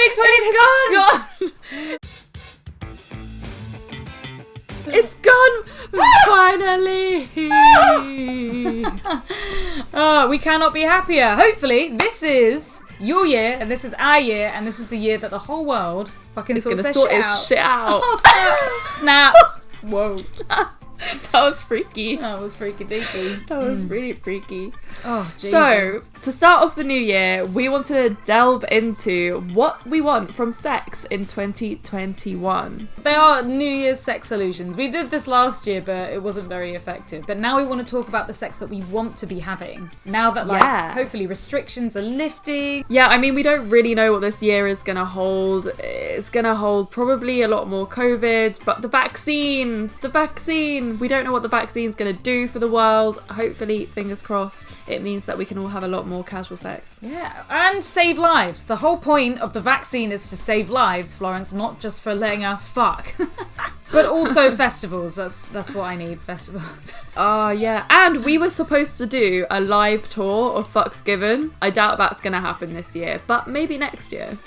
2020's gone. It's gone! Finally! Oh, we cannot be happier. Hopefully, this is your year, and this is our year, and this is the year that the whole world fucking sorts their shit out. Oh, snap. Whoa. That was freaky. That was freaky deaky. That was really freaky. Oh, Jesus. So, to start off the new year, we want to delve into what we want from sex in 2021. They are New Year's sex illusions. We did this last year, but it wasn't very effective. But now we want to talk about the sex that we want to be having. Now that, hopefully restrictions are lifting. Yeah, I mean, we don't really know what this year is going to hold. It's going to hold probably a lot more COVID, but the vaccine, we don't know what the vaccine's going to do for the world. Hopefully, fingers crossed, it means that we can all have a lot more casual sex. Yeah, and save lives. The whole point of the vaccine is to save lives, Florence, not just for letting us fuck. But also festivals. That's what I need, festivals. Oh, yeah. And we were supposed to do a live tour of Fucks Given. I doubt that's going to happen this year, but maybe next year.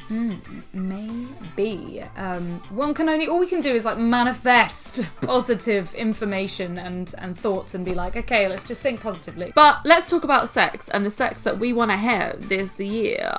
Maybe. All we can do is like manifest positive information and thoughts and be like, okay, let's just think positively. But let's talk about sex and the sex that we want to have this year.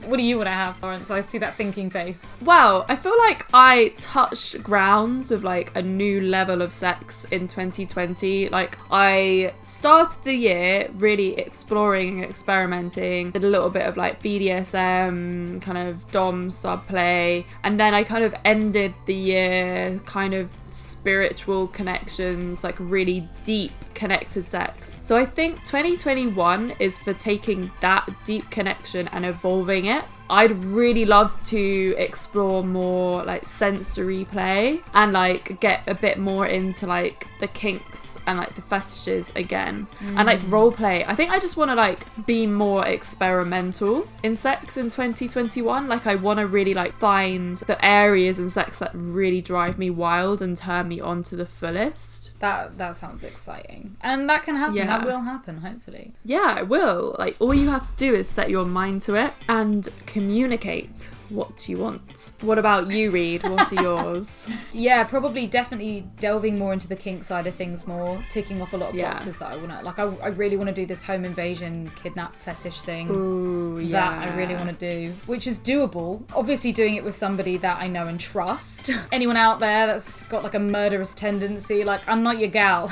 What do you want to have, Florence? I see that thinking face. Well, I feel like I touched grounds with like a new level of sex in 2020. Like, I started the year really exploring and experimenting, did a little bit of like BDSM, kind of dom subplay, and then I kind of ended the year kind of spiritual connections, like really deep connected sex. So I think 2021 is for taking that deep connection and evolving it. I'd really love to explore more like sensory play and like get a bit more into like the kinks and like the fetishes again and like role play. I think I just want to like be more experimental in sex in 2021. Like I want to really like find the areas in sex that really drive me wild and turn me on to the fullest. That sounds exciting. And that can happen. Yeah. That will happen, hopefully. Yeah, it will. Like all you have to do is set your mind to it and communicate what you want. What about you, Reed? What are yours? Yeah, probably definitely delving more into the kink side of things more, ticking off a lot of boxes that I want to, like I really want to do this home invasion kidnap fetish thing. Ooh, yeah. That I really want to do, which is doable. Obviously doing it with somebody that I know and trust. Anyone out there that's got like a murderous tendency, like I'm not your gal.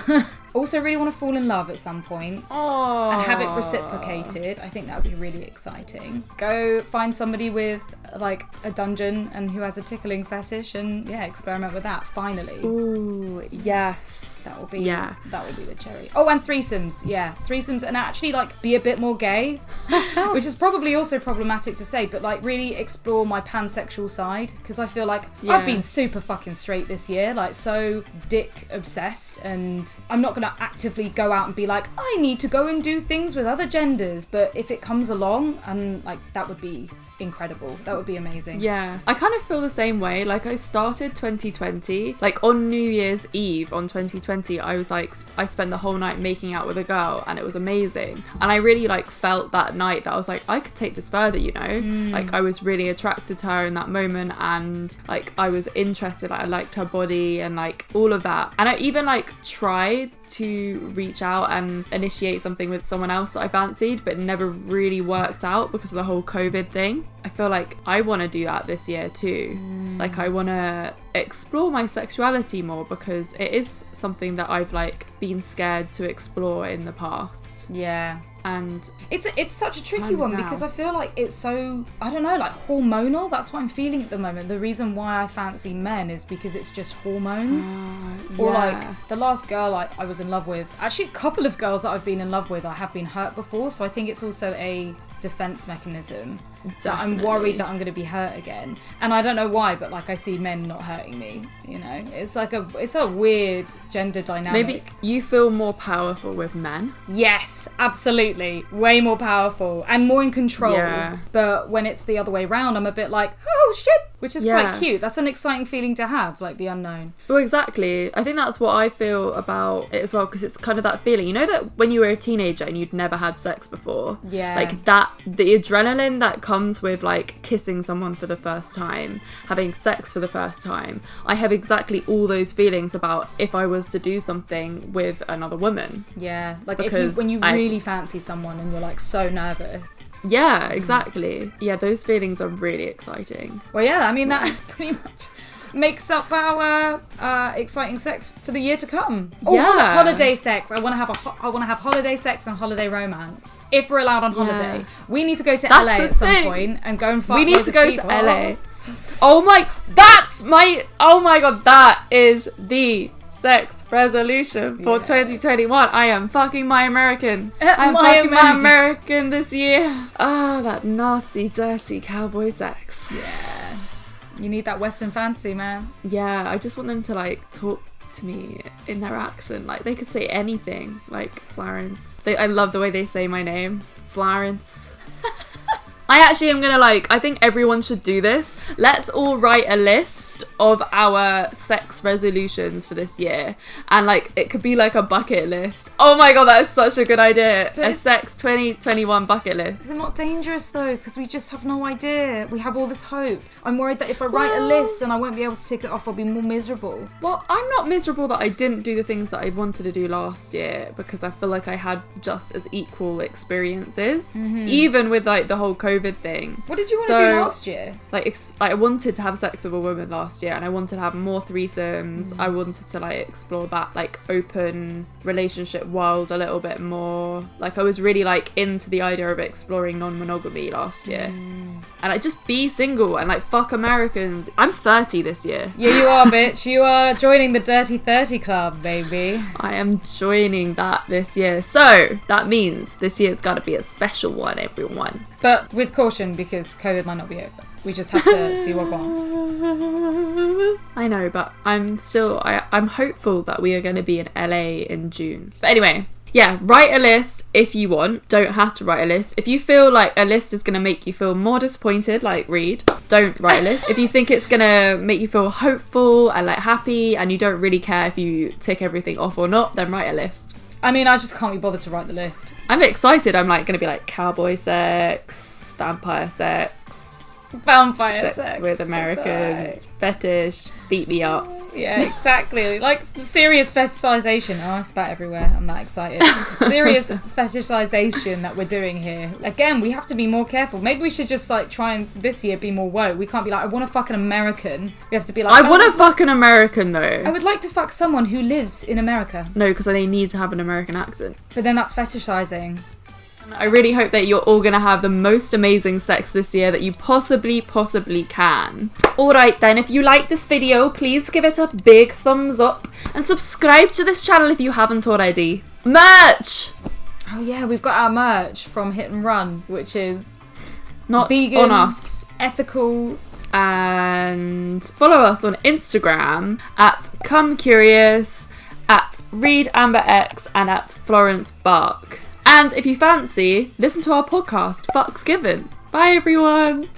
Also really want to fall in love at some point. Oh. And have it reciprocated. I think that would be really exciting. Go find somebody with like a dungeon and who has a tickling fetish and experiment with that finally. Ooh, yes. That will be the cherry. Oh, and threesomes. Yeah, threesomes and actually like be a bit more gay, which is probably also problematic to say, but like really explore my pansexual side because I feel like I've been super fucking straight this year, like so dick obsessed, and I'm not gonna actively go out and be like I need to go and do things with other genders, but if it comes along, and like that would be incredible. That would be amazing. Yeah, I kind of feel the same way. Like I started 2020 like on New Year's Eve on 2020 I was like, I spent the whole night making out with a girl and it was amazing, and I really like felt that night that I was like I could take this further, you know. Like I was really attracted to her in that moment, and like I was interested, like I liked her body and like all of that, and I even like tried to reach out and initiate something with someone else that I fancied, but it never really worked out because of the whole COVID thing. I feel like I want to do that this year too. Like I want to explore my sexuality more because it is something that I've like been scared to explore in the past. Yeah. And it's such a tricky one because I feel like it's so, I don't know, like hormonal. That's what I'm feeling at the moment. The reason why I fancy men is because it's just hormones. Or like the last girl I was in love with, actually a couple of girls that I've been in love with, I have been hurt before. So I think it's also a defense mechanism that I'm worried that I'm going to be hurt again, and I don't know why, but like I see men not hurting me, you know. It's like it's a weird gender dynamic. Maybe you feel more powerful with men. Yes, absolutely, way more powerful and more in control. But when it's the other way around, I'm a bit like, oh shit, which is quite cute. That's an exciting feeling to have, like the unknown. Well, exactly. I think that's what I feel about it as well, because it's kind of that feeling, you know, that when you were a teenager and you'd never had sex before, like that, the adrenaline that comes comes with like kissing someone for the first time, having sex for the first time, I have exactly all those feelings about if I was to do something with another woman. Yeah, like when you really fancy someone and you're like so nervous. Yeah, exactly. Yeah, those feelings are really exciting. Well, yeah, I mean, that pretty much makes up our exciting sex for the year to come. Yeah. Holiday sex. I want to have holiday sex and holiday romance. If we're allowed on holiday, we need to go to LA at some point and go and fuck. We need to go to LA. Oh my god, that is the sex resolution for 2021. I am fucking my American. I'm fucking my American this year. Oh, that nasty, dirty cowboy sex. Yeah. You need that Western fantasy, man. Yeah, I just want them to like talk to me in their accent. Like they could say anything. Like Florence. I love the way they say my name. Florence. I actually am gonna I think everyone should do this. Let's all write a list of our sex resolutions for this year. And it could be like a bucket list. Oh my god, that is such a good idea. A sex 2021 bucket list. Is it not dangerous though? Because we just have no idea. We have all this hope. I'm worried that if I write a list and I won't be able to tick it off, I'll be more miserable. Well, I'm not miserable that I didn't do the things that I wanted to do last year, because I feel like I had just as equal experiences. Even with the whole COVID thing. What did you want to do last year? I wanted to have sex with a woman last year, and I wanted to have more threesomes. I wanted to explore that open relationship world a little bit more. I was really into the idea of exploring non-monogamy last year. And just be single and fuck Americans. I'm 30 this year. Yeah, you are, bitch. You are joining the Dirty 30 Club, baby. I am joining that this year. So that means this year's got to be a special one, everyone. But with caution, because COVID might not be over. We just have to see what on. I know, but I'm hopeful that we are going to be in LA in June. But anyway, yeah, write a list if you want. Don't have to write a list. If you feel like a list is going to make you feel more disappointed, read, don't write a list. If you think it's going to make you feel hopeful and happy, and you don't really care if you tick everything off or not, then write a list. I mean, I just can't be bothered to write the list. I'm excited. I'm going to be cowboy sex, vampire sex, sex with Americans, fetish, beat me up. Yeah, exactly. Serious fetishization. Oh, I spat everywhere. I'm that excited. Serious fetishization that we're doing here. Again, we have to be more careful. Maybe we should just try and this year be more woke. We can't be I want to fuck an American. We have to be I want to fuck an American though. I would like to fuck someone who lives in America. No, because they need to have an American accent. But then that's fetishizing. I really hope that you're all going to have the most amazing sex this year that you possibly can. Alright then, if you like this video, please give it a big thumbs up and subscribe to this channel if you haven't already. Merch! Oh yeah, we've got our merch from Hit and Run, which is not vegan, on us, ethical, and follow us on Instagram at ComeCurious, at ReadAmberX, and at Florence Bark. And if you fancy, listen to our podcast, Fucks Given. Bye everyone!